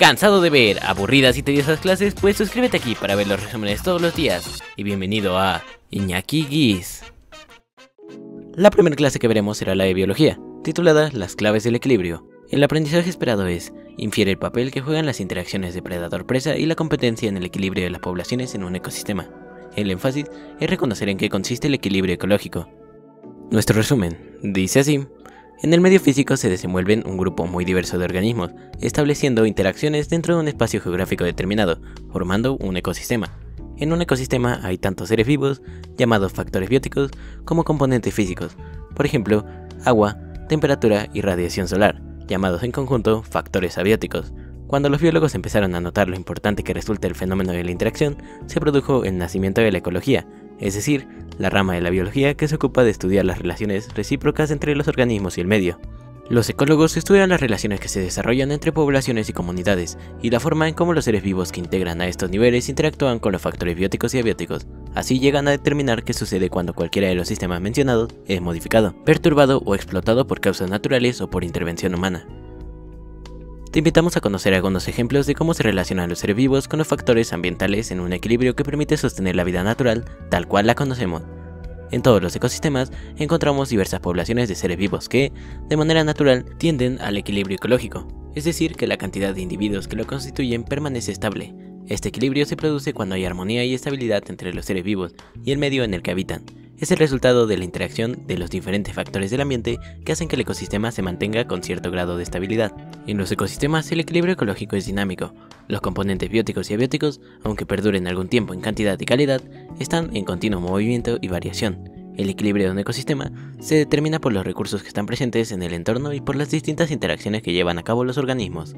¿Cansado de ver aburridas y tediosas clases? Pues suscríbete aquí para ver los resúmenes todos los días. Y bienvenido a Iñaki Guis. La primera clase que veremos será la de biología, titulada Las claves del equilibrio. El aprendizaje esperado es: infiere el papel que juegan las interacciones de predador-presa y la competencia en el equilibrio de las poblaciones en un ecosistema. El énfasis es reconocer en qué consiste el equilibrio ecológico. Nuestro resumen dice así: en el medio físico se desenvuelven un grupo muy diverso de organismos, estableciendo interacciones dentro de un espacio geográfico determinado, formando un ecosistema. En un ecosistema hay tanto seres vivos, llamados factores bióticos, como componentes físicos, por ejemplo, agua, temperatura y radiación solar, llamados en conjunto factores abióticos. Cuando los biólogos empezaron a notar lo importante que resulta el fenómeno de la interacción, se produjo el nacimiento de la ecología, es decir, la rama de la biología que se ocupa de estudiar las relaciones recíprocas entre los organismos y el medio. Los ecólogos estudian las relaciones que se desarrollan entre poblaciones y comunidades, y la forma en cómo los seres vivos que integran a estos niveles interactúan con los factores bióticos y abióticos. Así llegan a determinar qué sucede cuando cualquiera de los sistemas mencionados es modificado, perturbado o explotado por causas naturales o por intervención humana. Te invitamos a conocer algunos ejemplos de cómo se relacionan los seres vivos con los factores ambientales en un equilibrio que permite sostener la vida natural tal cual la conocemos. En todos los ecosistemas encontramos diversas poblaciones de seres vivos que, de manera natural, tienden al equilibrio ecológico, es decir, que la cantidad de individuos que lo constituyen permanece estable. Este equilibrio se produce cuando hay armonía y estabilidad entre los seres vivos y el medio en el que habitan. Es el resultado de la interacción de los diferentes factores del ambiente que hacen que el ecosistema se mantenga con cierto grado de estabilidad. En los ecosistemas el equilibrio ecológico es dinámico. Los componentes bióticos y abióticos, aunque perduren algún tiempo en cantidad y calidad, están en continuo movimiento y variación. El equilibrio de un ecosistema se determina por los recursos que están presentes en el entorno y por las distintas interacciones que llevan a cabo los organismos.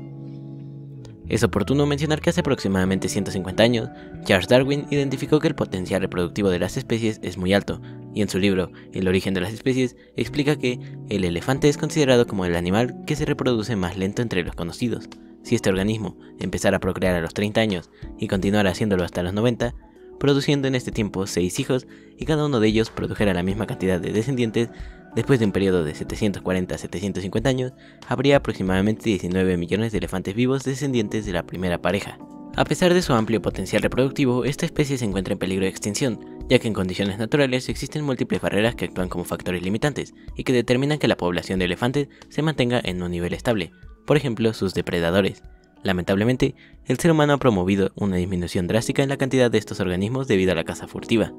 Es oportuno mencionar que hace aproximadamente 150 años, Charles Darwin identificó que el potencial reproductivo de las especies es muy alto, y en su libro El origen de las especies explica que el elefante es considerado como el animal que se reproduce más lento entre los conocidos. Si este organismo empezara a procrear a los 30 años y continuara haciéndolo hasta los 90, produciendo en este tiempo 6 hijos y cada uno de ellos produjera la misma cantidad de descendientes, después de un periodo de 740 a 750 años, habría aproximadamente 19 millones de elefantes vivos descendientes de la primera pareja. A pesar de su amplio potencial reproductivo, esta especie se encuentra en peligro de extinción, ya que en condiciones naturales existen múltiples barreras que actúan como factores limitantes y que determinan que la población de elefantes se mantenga en un nivel estable, por ejemplo sus depredadores. Lamentablemente, el ser humano ha promovido una disminución drástica en la cantidad de estos organismos debido a la caza furtiva,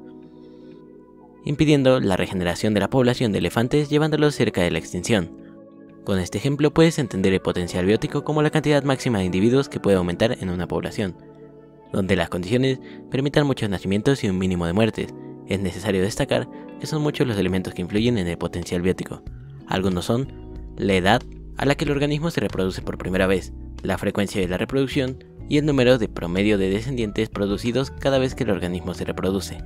impidiendo la regeneración de la población de elefantes llevándolos cerca de la extinción. Con este ejemplo puedes entender el potencial biótico como la cantidad máxima de individuos que puede aumentar en una población, donde las condiciones permitan muchos nacimientos y un mínimo de muertes. Es necesario destacar que son muchos los elementos que influyen en el potencial biótico. Algunos son la edad a la que el organismo se reproduce por primera vez, la frecuencia de la reproducción y el número de promedio de descendientes producidos cada vez que el organismo se reproduce.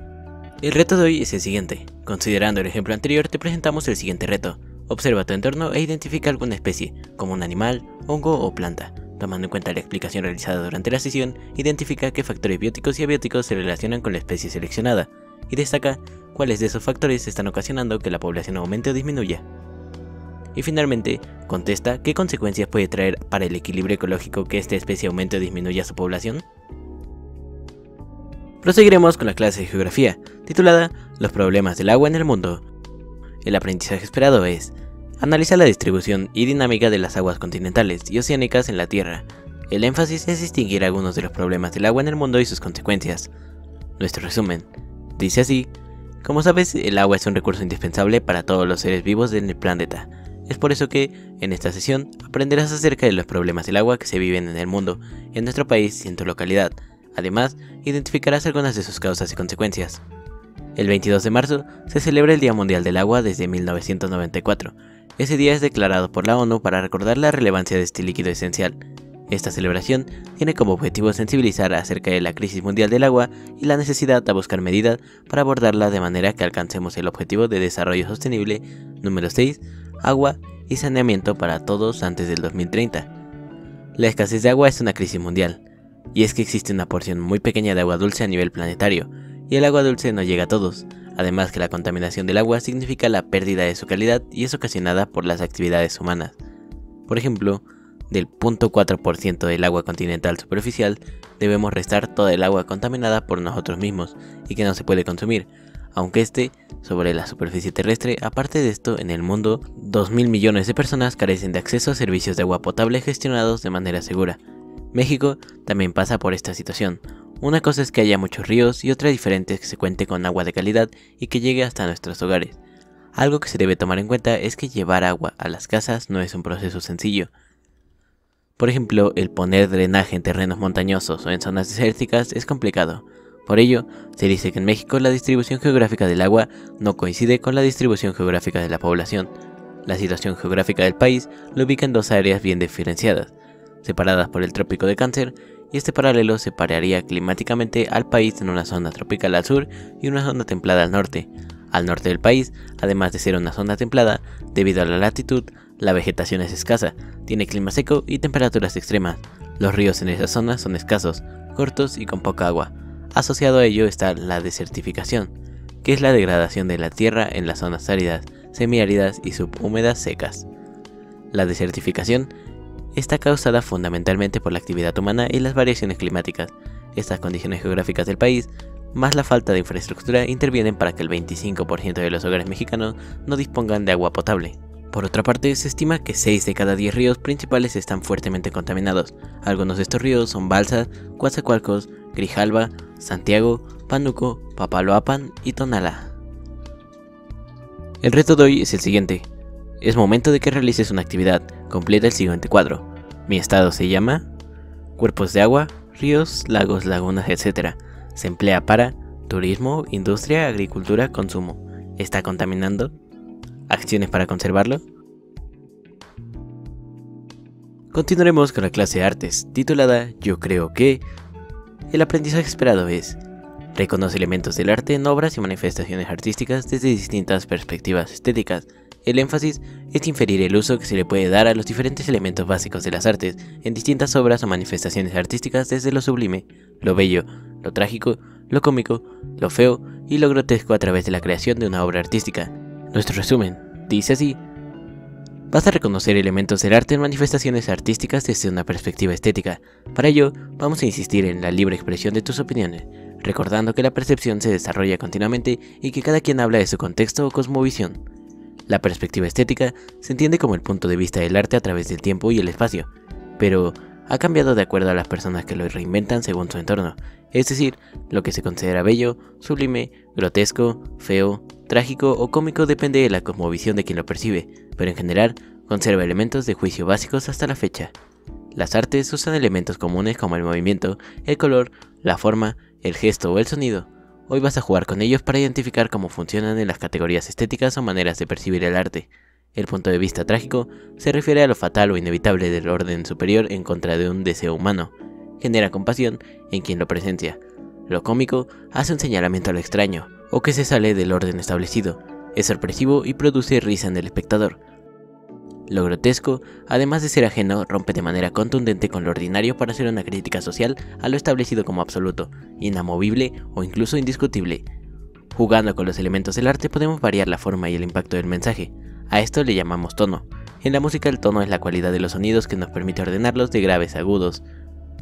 El reto de hoy es el siguiente. Considerando el ejemplo anterior, te presentamos el siguiente reto. Observa tu entorno e identifica alguna especie, como un animal, hongo o planta. Tomando en cuenta la explicación realizada durante la sesión, identifica qué factores bióticos y abióticos se relacionan con la especie seleccionada, y destaca cuáles de esos factores están ocasionando que la población aumente o disminuya. Y finalmente, contesta qué consecuencias puede traer para el equilibrio ecológico que esta especie aumente o disminuya su población. Proseguiremos con la clase de geografía, titulada Los problemas del agua en el mundo. El aprendizaje esperado es: analiza la distribución y dinámica de las aguas continentales y oceánicas en la Tierra. El énfasis es distinguir algunos de los problemas del agua en el mundo y sus consecuencias. Nuestro resumen dice así: como sabes, el agua es un recurso indispensable para todos los seres vivos en el planeta. Es por eso que, en esta sesión, aprenderás acerca de los problemas del agua que se viven en el mundo, en nuestro país y en tu localidad. Además, identificarás algunas de sus causas y consecuencias. El 22 de marzo se celebra el Día Mundial del Agua desde 1994. Ese día es declarado por la ONU para recordar la relevancia de este líquido esencial. Esta celebración tiene como objetivo sensibilizar acerca de la crisis mundial del agua y la necesidad de buscar medidas para abordarla de manera que alcancemos el objetivo de desarrollo sostenible número 6, agua y saneamiento para todos antes del 2030. La escasez de agua es una crisis mundial, y es que existe una porción muy pequeña de agua dulce a nivel planetario, y el agua dulce no llega a todos, además que la contaminación del agua significa la pérdida de su calidad y es ocasionada por las actividades humanas. Por ejemplo, del 0.4% del agua continental superficial, debemos restar toda el agua contaminada por nosotros mismos y que no se puede consumir, aunque esté sobre la superficie terrestre. Aparte de esto, en el mundo, 2.000 millones de personas carecen de acceso a servicios de agua potable gestionados de manera segura. México también pasa por esta situación. Una cosa es que haya muchos ríos y otra diferente es que se cuente con agua de calidad y que llegue hasta nuestros hogares. Algo que se debe tomar en cuenta es que llevar agua a las casas no es un proceso sencillo. Por ejemplo, el poner drenaje en terrenos montañosos o en zonas desérticas es complicado. Por ello, se dice que en México la distribución geográfica del agua no coincide con la distribución geográfica de la población. La situación geográfica del país lo ubica en dos áreas bien diferenciadas, separadas por el Trópico de Cáncer, y este paralelo separaría climáticamente al país en una zona tropical al sur y una zona templada al norte. Al norte del país, además de ser una zona templada, debido a la latitud, la vegetación es escasa, tiene clima seco y temperaturas extremas. Los ríos en esa zona son escasos, cortos y con poca agua. Asociado a ello está la desertificación, que es la degradación de la tierra en las zonas áridas, semiáridas y subhúmedas secas. La desertificación está causada fundamentalmente por la actividad humana y las variaciones climáticas. Estas condiciones geográficas del país, más la falta de infraestructura, intervienen para que el 25% de los hogares mexicanos no dispongan de agua potable. Por otra parte, se estima que 6 de cada 10 ríos principales están fuertemente contaminados. Algunos de estos ríos son Balsas, Coatzacoalcos, Grijalba, Santiago, Pánuco, Papaloapan y Tonalá. El reto de hoy es el siguiente. Es momento de que realices una actividad. Completa el siguiente cuadro. Mi estado se llama cuerpos de agua, ríos, lagos, lagunas, etc. Se emplea para turismo, industria, agricultura, consumo. ¿Está contaminando? ¿Acciones para conservarlo? Continuaremos con la clase de artes, titulada Yo creo que... El aprendizaje esperado es: reconoce elementos del arte en obras y manifestaciones artísticas desde distintas perspectivas estéticas. El énfasis es inferir el uso que se le puede dar a los diferentes elementos básicos de las artes en distintas obras o manifestaciones artísticas, desde lo sublime, lo bello, lo trágico, lo cómico, lo feo y lo grotesco a través de la creación de una obra artística. Nuestro resumen dice así: basta reconocer elementos del arte en manifestaciones artísticas desde una perspectiva estética. Para ello, vamos a insistir en la libre expresión de tus opiniones, recordando que la percepción se desarrolla continuamente y que cada quien habla de su contexto o cosmovisión. La perspectiva estética se entiende como el punto de vista del arte a través del tiempo y el espacio, pero ha cambiado de acuerdo a las personas que lo reinventan según su entorno, es decir, lo que se considera bello, sublime, grotesco, feo, trágico o cómico depende de la cosmovisión de quien lo percibe, pero en general conserva elementos de juicio básicos hasta la fecha. Las artes usan elementos comunes como el movimiento, el color, la forma, el gesto o el sonido. Hoy vas a jugar con ellos para identificar cómo funcionan en las categorías estéticas o maneras de percibir el arte. El punto de vista trágico se refiere a lo fatal o inevitable del orden superior en contra de un deseo humano. Genera compasión en quien lo presencia. Lo cómico hace un señalamiento a lo extraño, o que se sale del orden establecido. Es sorpresivo y produce risa en el espectador. Lo grotesco, además de ser ajeno, rompe de manera contundente con lo ordinario para hacer una crítica social a lo establecido como absoluto, inamovible o incluso indiscutible. Jugando con los elementos del arte podemos variar la forma y el impacto del mensaje. A esto le llamamos tono. En la música el tono es la cualidad de los sonidos que nos permite ordenarlos de graves a agudos,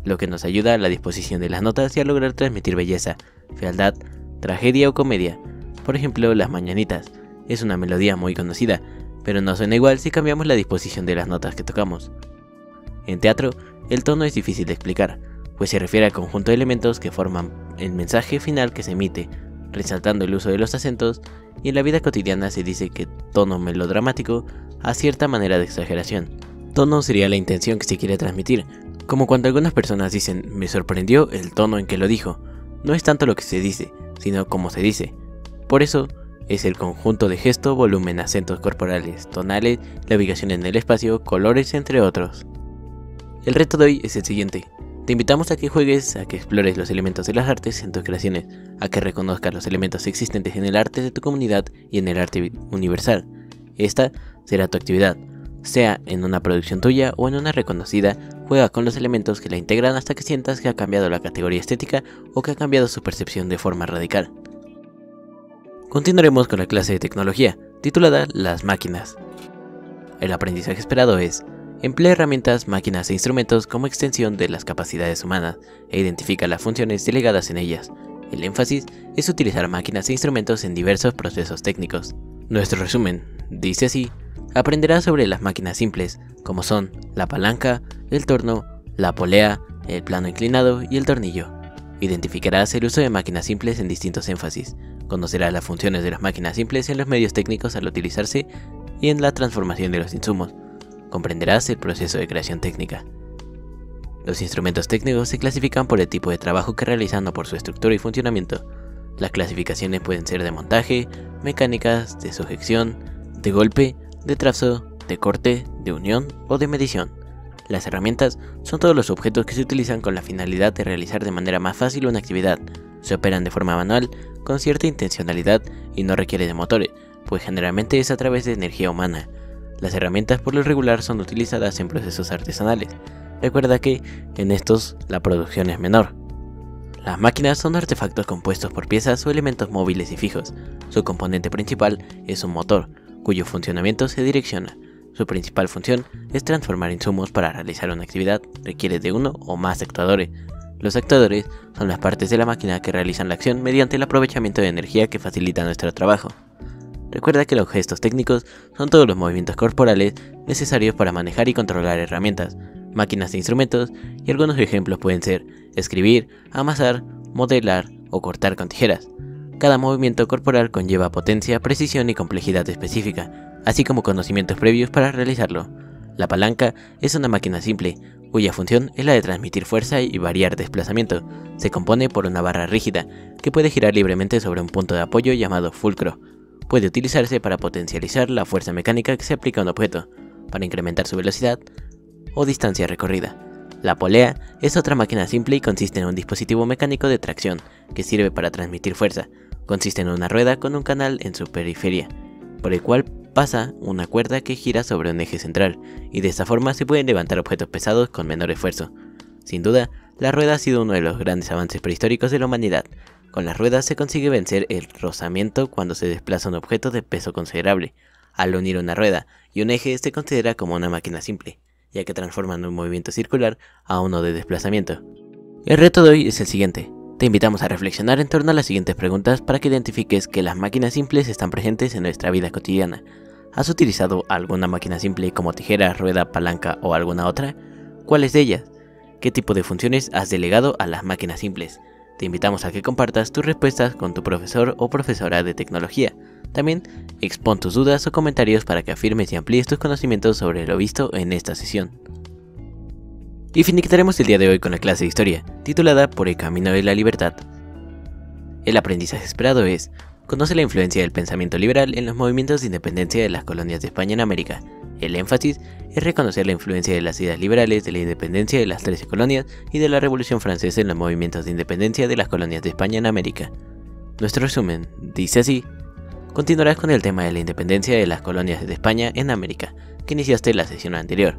lo que nos ayuda a la disposición de las notas y a lograr transmitir belleza, fealdad, tragedia o comedia. Por ejemplo, Las Mañanitas es una melodía muy conocida, pero no suena igual si cambiamos la disposición de las notas que tocamos. En teatro, el tono es difícil de explicar, pues se refiere al conjunto de elementos que forman el mensaje final que se emite, resaltando el uso de los acentos, y en la vida cotidiana se dice que tono melodramático a cierta manera de exageración. Tono sería la intención que se quiere transmitir, como cuando algunas personas dicen "me sorprendió el tono en que lo dijo". No es tanto lo que se dice, sino cómo se dice. Por eso, es el conjunto de gesto, volumen, acentos corporales, tonales, la ubicación en el espacio, colores, entre otros. El reto de hoy es el siguiente. Te invitamos a que juegues, a que explores los elementos de las artes en tus creaciones, a que reconozcas los elementos existentes en el arte de tu comunidad y en el arte universal. Esta será tu actividad. Sea en una producción tuya o en una reconocida, juega con los elementos que la integran hasta que sientas que ha cambiado la categoría estética o que ha cambiado su percepción de forma radical. Continuaremos con la clase de tecnología, titulada Las máquinas. El aprendizaje esperado es: Emplea herramientas, máquinas e instrumentos como extensión de las capacidades humanas e identifica las funciones delegadas en ellas. El énfasis es utilizar máquinas e instrumentos en diversos procesos técnicos. Nuestro resumen dice así: aprenderás sobre las máquinas simples, como son la palanca, el torno, la polea, el plano inclinado y el tornillo. Identificarás el uso de máquinas simples en distintos énfasis. Conocerás las funciones de las máquinas simples en los medios técnicos al utilizarse y en la transformación de los insumos. Comprenderás el proceso de creación técnica. Los instrumentos técnicos se clasifican por el tipo de trabajo que realizan o por su estructura y funcionamiento. Las clasificaciones pueden ser de montaje, mecánicas, de sujeción, de golpe, de trazo, de corte, de unión o de medición. Las herramientas son todos los objetos que se utilizan con la finalidad de realizar de manera más fácil una actividad. Se operan de forma manual, con cierta intencionalidad y no requiere de motores, pues generalmente es a través de energía humana. Las herramientas por lo regular son utilizadas en procesos artesanales. Recuerda que en estos la producción es menor. Las máquinas son artefactos compuestos por piezas o elementos móviles y fijos. Su componente principal es un motor, cuyo funcionamiento se direcciona. Su principal función es transformar insumos para realizar una actividad. Requiere de uno o más actuadores. Los actuadores son las partes de la máquina que realizan la acción mediante el aprovechamiento de energía que facilita nuestro trabajo. Recuerda que los gestos técnicos son todos los movimientos corporales necesarios para manejar y controlar herramientas, máquinas e instrumentos, y algunos ejemplos pueden ser escribir, amasar, modelar o cortar con tijeras. Cada movimiento corporal conlleva potencia, precisión y complejidad específica, así como conocimientos previos para realizarlo. La palanca es una máquina simple, cuya función es la de transmitir fuerza y variar desplazamiento. Se compone por una barra rígida, que puede girar libremente sobre un punto de apoyo llamado fulcro. Puede utilizarse para potencializar la fuerza mecánica que se aplica a un objeto, para incrementar su velocidad o distancia recorrida. La polea es otra máquina simple y consiste en un dispositivo mecánico de tracción que sirve para transmitir fuerza. Consiste en una rueda con un canal en su periferia, por el cual pasa una cuerda que gira sobre un eje central, y de esta forma se pueden levantar objetos pesados con menor esfuerzo. Sin duda, la rueda ha sido uno de los grandes avances prehistóricos de la humanidad. Con las ruedas se consigue vencer el rozamiento cuando se desplaza un objeto de peso considerable. Al unir una rueda y un eje se considera como una máquina simple, ya que transforman un movimiento circular a uno de desplazamiento. El reto de hoy es el siguiente. Te invitamos a reflexionar en torno a las siguientes preguntas para que identifiques que las máquinas simples están presentes en nuestra vida cotidiana. ¿Has utilizado alguna máquina simple como tijera, rueda, palanca o alguna otra? ¿Cuáles de ellas? ¿Qué tipo de funciones has delegado a las máquinas simples? Te invitamos a que compartas tus respuestas con tu profesor o profesora de tecnología. También expon tus dudas o comentarios para que afirmes y amplíes tus conocimientos sobre lo visto en esta sesión. Y finiquitaremos el día de hoy con la clase de historia, titulada Por el camino de la libertad. El aprendizaje esperado es: conoce la influencia del pensamiento liberal en los movimientos de independencia de las colonias de España en América. El énfasis es reconocer la influencia de las ideas liberales de la independencia de las 13 colonias y de la Revolución Francesa en los movimientos de independencia de las colonias de España en América. Nuestro resumen dice así: continuarás con el tema de la independencia de las colonias de España en América, que iniciaste en la sesión anterior.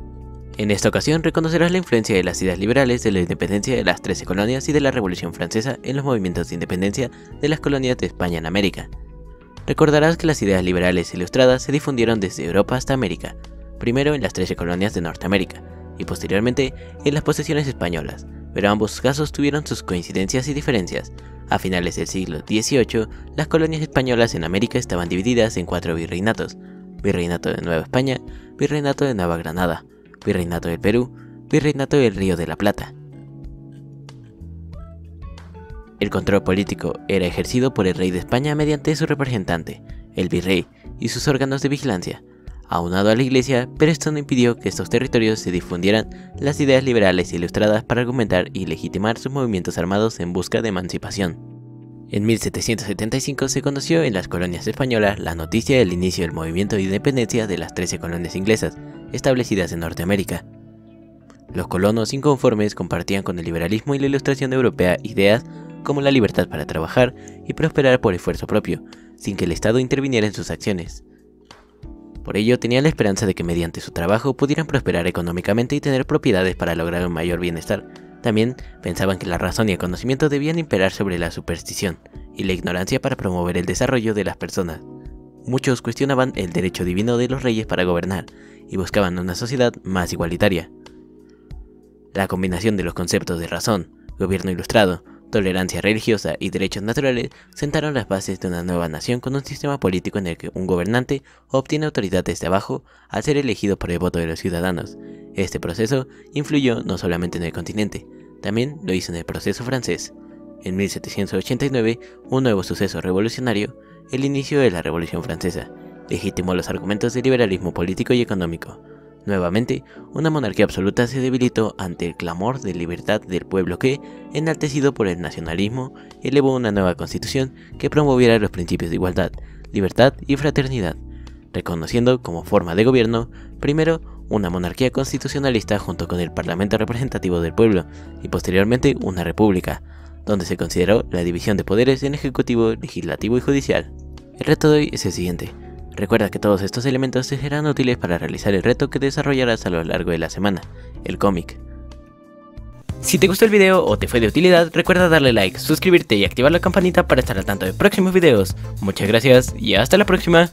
En esta ocasión reconocerás la influencia de las ideas liberales de la independencia de las 13 colonias y de la Revolución Francesa en los movimientos de independencia de las colonias de España en América. Recordarás que las ideas liberales ilustradas se difundieron desde Europa hasta América, primero en las 13 colonias de Norteamérica y posteriormente en las posesiones españolas, pero ambos casos tuvieron sus coincidencias y diferencias. A finales del siglo XVIII, las colonias españolas en América estaban divididas en 4 virreinatos: Virreinato de Nueva España, Virreinato de Nueva Granada, Virreinato del Perú, Virreinato del Río de la Plata. El control político era ejercido por el rey de España mediante su representante, el virrey, y sus órganos de vigilancia, aunado a la iglesia, pero esto no impidió que estos territorios se difundieran las ideas liberales ilustradas para argumentar y legitimar sus movimientos armados en busca de emancipación. En 1775 se conoció en las colonias españolas la noticia del inicio del movimiento de independencia de las 13 colonias inglesas, establecidas en Norteamérica. Los colonos inconformes compartían con el liberalismo y la ilustración europea ideas como la libertad para trabajar y prosperar por esfuerzo propio, sin que el Estado interviniera en sus acciones. Por ello, tenían la esperanza de que mediante su trabajo pudieran prosperar económicamente y tener propiedades para lograr un mayor bienestar. También pensaban que la razón y el conocimiento debían imperar sobre la superstición y la ignorancia para promover el desarrollo de las personas. Muchos cuestionaban el derecho divino de los reyes para gobernar y buscaban una sociedad más igualitaria. La combinación de los conceptos de razón, gobierno ilustrado, tolerancia religiosa y derechos naturales sentaron las bases de una nueva nación con un sistema político en el que un gobernante obtiene autoridad desde abajo al ser elegido por el voto de los ciudadanos. Este proceso influyó no solamente en el continente, también lo hizo en el proceso francés. En 1789, un nuevo suceso revolucionario, el inicio de la Revolución Francesa, legitimó los argumentos del liberalismo político y económico. Nuevamente, una monarquía absoluta se debilitó ante el clamor de libertad del pueblo que, enaltecido por el nacionalismo, elevó una nueva constitución que promoviera los principios de igualdad, libertad y fraternidad, reconociendo como forma de gobierno, primero, una monarquía constitucionalista junto con el parlamento representativo del pueblo, y posteriormente una república, donde se consideró la división de poderes en ejecutivo, legislativo y judicial. El reto de hoy es el siguiente. Recuerda que todos estos elementos te serán útiles para realizar el reto que desarrollarás a lo largo de la semana, el cómic. Si te gustó el video o te fue de utilidad, recuerda darle like, suscribirte y activar la campanita para estar al tanto de próximos videos. Muchas gracias y hasta la próxima.